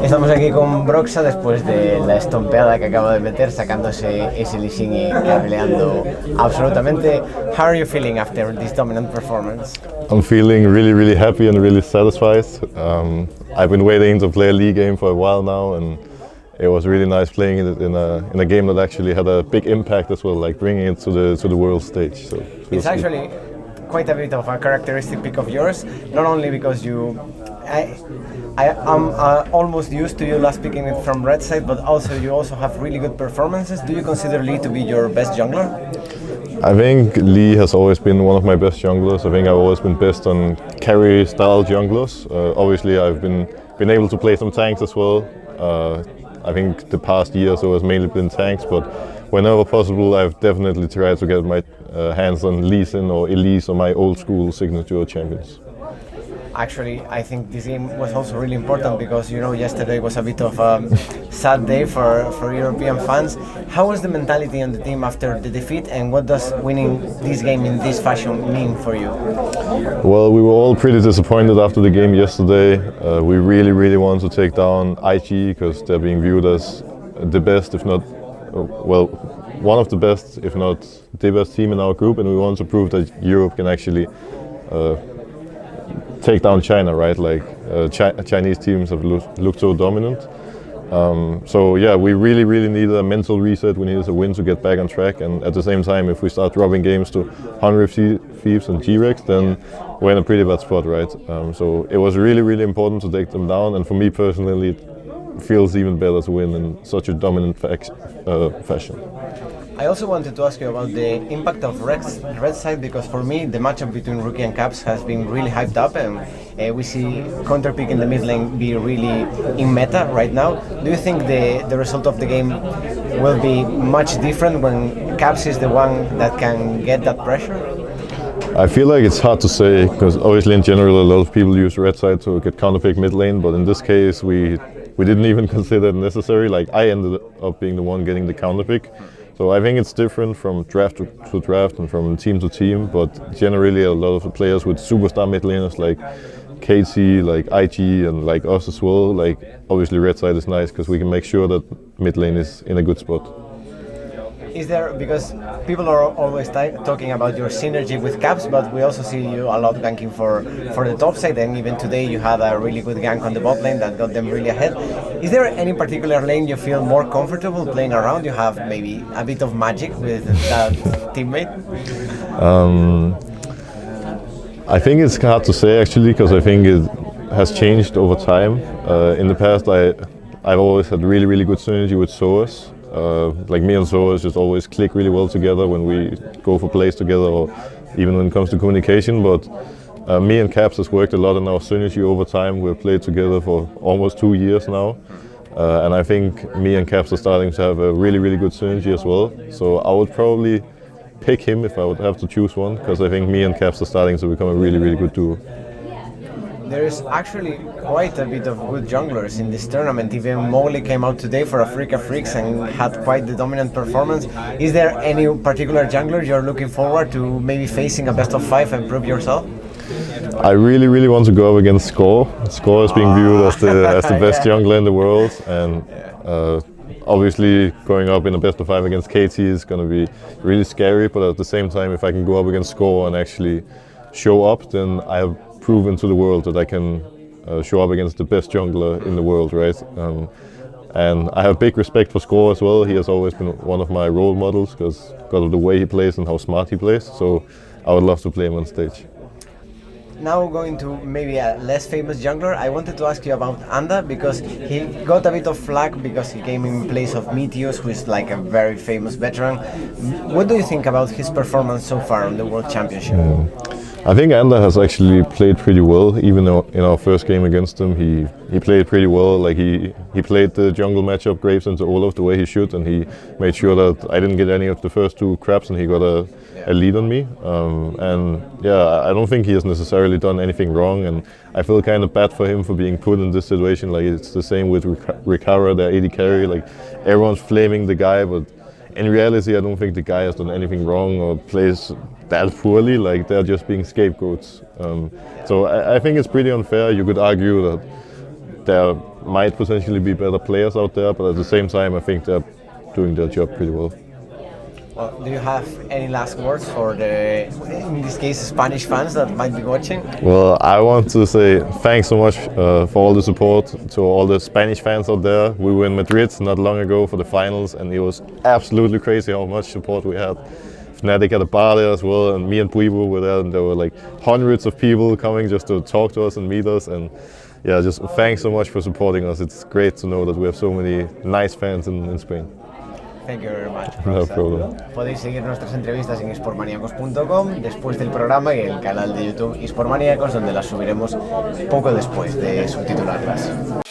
Estamos aquí con Broxah después de la estompeada que acaba de meter, sacándose ese leasing y cableando absolutamente. How are you feeling after this dominant performance? I'm feeling really happy and really satisfied. I've been waiting to play a league game for a while now, and it was really nice playing it in a game that actually had a big impact as well, like bringing it to the world stage. So it's actually quite a bit of a characteristic pick of yours, not only because I'm almost used to you last picking it from red side, but also you also have really good performances. Do you consider Lee to be your best jungler? I think Lee has always been one of my best junglers. I think I've always been best on carry style junglers. Obviously I've been able to play some tanks as well. I think the past year or so has mainly been tanks, but whenever possible I've definitely tried to get my hands on Lee Sin or Elise or my old school signature champions. Actually, I think this game was also really important because, you know, yesterday was a bit of a sad day for European fans. How was the mentality on the team after the defeat, and what does winning this game in this fashion mean for you? Well, we were all pretty disappointed after the game yesterday. We really want to take down IG because they're being viewed as the best, if not, well, one of the best, if not the best team in our group, and we want to prove that Europe can actually take down China, right? Like Chinese teams have looked so dominant. So yeah, we really needed a mental reset. We needed a win to get back on track. And at the same time, if we start dropping games to 100 Thieves and G-Rex, then we're in a pretty bad spot, right? So it was really important to take them down. And for me personally, it feels even better to win in such a dominant fashion. I also wanted to ask you about the impact of red side, because for me the matchup between Rookie and Caps has been really hyped up, and we see counter pick in the mid lane be really in meta right now. Do you think the result of the game will be much different when Caps is the one that can get that pressure? I feel like it's hard to say, because obviously in general a lot of people use red side to get counter pick mid lane, but in this case we didn't even consider it necessary. Like, I ended up being the one getting the counter pick. So I think it's different from draft to draft and from team to team, but generally a lot of the players with superstar mid laners like KT, like IG, and like us as well, like obviously red side is nice because we can make sure that mid lane is in a good spot. Is there, because people are always talking about your synergy with Caps, but we also see you a lot ganking for the top side, and even today you had a really good gank on the bot lane that got them really ahead. Is there any particular lane you feel more comfortable playing around? You have maybe a bit of magic with that teammate? I think it's hard to say actually, because I think it has changed over time. In the past I've always had really good synergy with Soas. Like me and Soas just always click really well together when we go for plays together, or even when it comes to communication. But me and Caps has worked a lot on our synergy over time. We've played together for almost 2 years now, and I think me and Caps are starting to have a really good synergy as well. So I would probably pick him if I would have to choose one, because I think me and Caps are starting to become a really good duo. There is actually quite a bit of good junglers in this tournament. Even Mowgli came out today for Africa Freaks and had quite the dominant performance. Is there any particular jungler you're looking forward to maybe facing a best of 5 and prove yourself? I really want to go up against Score. Score is being viewed as the best jungler in the world, and obviously going up in a best of 5 against KT is going to be really scary, but at the same time, if I can go up against Score and actually show up, then I have proven to the world that I can show up against the best jungler in the world, right? And I have big respect for Score as well. He has always been one of my role models because of the way he plays and how smart he plays. So I would love to play him on stage. Now going to maybe a less famous jungler, I wanted to ask you about Anda, because he got a bit of flack because he came in place of Meteos, who is like a very famous veteran. What do you think about his performance so far on the World Championship? I think Anda has actually played pretty well. Even though in our first game against him, he played pretty well. Like he played the jungle matchup Graves into Olaf the way he should, and he made sure that I didn't get any of the first 2 crabs, and he got a lead on me. And yeah, I don't think he has necessarily done anything wrong, and I feel kind of bad for him for being put in this situation. Like, it's the same with Rikara, their AD carry. Like, everyone's flaming the guy, but in reality, I don't think the guy has done anything wrong or plays that poorly. Like, they're just being scapegoats. So I think it's pretty unfair. You could argue that there might potentially be better players out there, but at the same time I think they're doing their job pretty well. Well, do you have any last words for the, in this case, Spanish fans that might be watching? Well, I want to say thanks so much for all the support to all the Spanish fans out there. We were in Madrid not long ago for the finals, and it was absolutely crazy how much support we had. Fnatic had a bar there as well, and me and Puibu were there, and there were like hundreds of people coming just to talk to us and meet us. And yeah, just thanks so much for supporting us. It's great to know that we have so many nice fans in Spain. Thank you very much. No problem. Podéis seguir nuestras entrevistas en esportmaniacos.com, después del programa y el canal de YouTube Esportmaniacos, donde las subiremos poco después de subtitularlas.